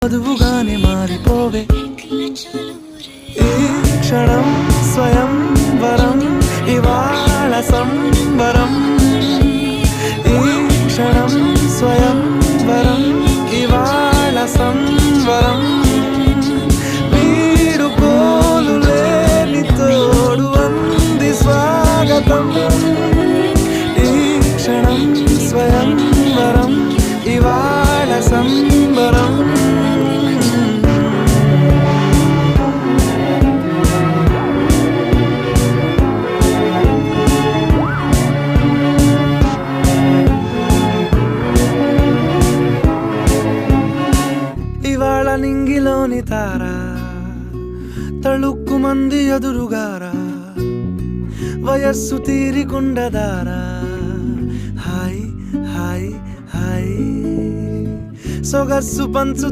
మధువుగానే మారిపోవే ఈ క్షణం స్వయం వరం ఇవాళ సంబరం ఈ క్షణం స్వయం వరం ఇవాళ సంబరం వీడు కోలు లేని తోడు అంది స్వాగతం ఈ క్షణం స్వయం వరం ఇవాళ సంబరం ఇవాళ నింగిలోని తారా తళుక్కు మంది ఎదురుగారా వయస్సు తీరికుండదారా హాయ్ హాయ్ హాయ్ సొగస్సు పంచు